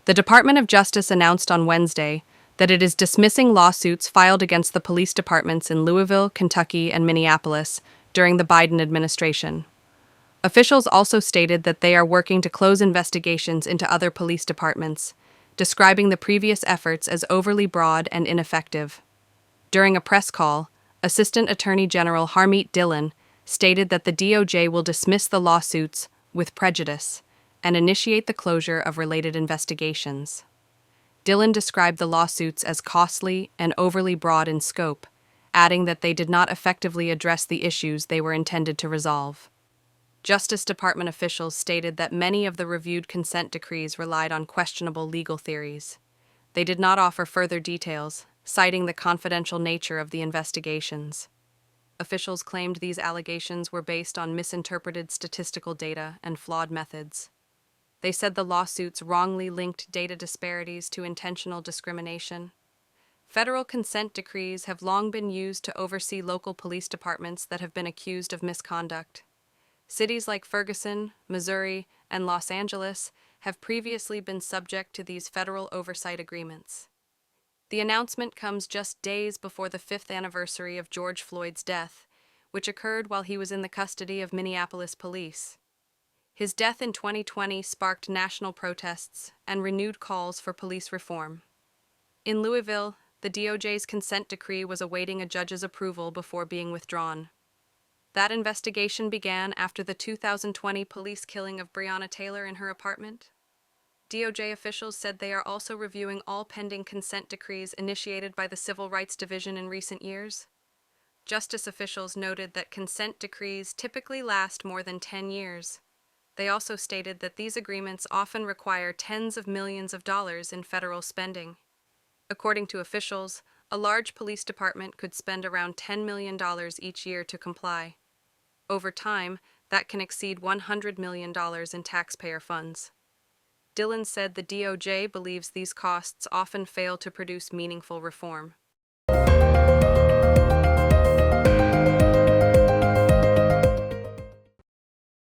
The Department of Justice announced on Wednesday that it is dismissing lawsuits filed against the police departments in Louisville, Kentucky, and Minneapolis during the Biden administration. Officials also stated that they are working to close investigations into other police departments, describing the previous efforts as overly broad and ineffective. During a press call, Assistant Attorney General Harmeet Dhillon stated that the DOJ will dismiss the lawsuits with prejudice and initiate the closure of related investigations. Dhillon described the lawsuits as costly and overly broad in scope, adding that they did not effectively address the issues they were intended to resolve. Justice Department officials stated that many of the reviewed consent decrees relied on questionable legal theories. They did not offer further details, citing the confidential nature of the investigations. Officials claimed these allegations were based on misinterpreted statistical data and flawed methods. They said the lawsuits wrongly linked data disparities to intentional discrimination. Federal consent decrees have long been used to oversee local police departments that have been accused of misconduct. Cities like Ferguson, Missouri, and Los Angeles have previously been subject to these federal oversight agreements. The announcement comes just days before the 5th anniversary of George Floyd's death, which occurred while he was in the custody of Minneapolis police. His death in 2020 sparked national protests and renewed calls for police reform. In Louisville, the DOJ's consent decree was awaiting a judge's approval before being withdrawn. That investigation began after the 2020 police killing of Breonna Taylor in her apartment. DOJ officials said they are also reviewing all pending consent decrees initiated by the Civil Rights Division in recent years. Justice officials noted that consent decrees typically last more than 10 years. They also stated that these agreements often require tens of millions of dollars in federal spending. According to officials, a large police department could spend around $10 million each year to comply. Over time, that can exceed $100 million in taxpayer funds. Dhillon said the DOJ believes these costs often fail to produce meaningful reform.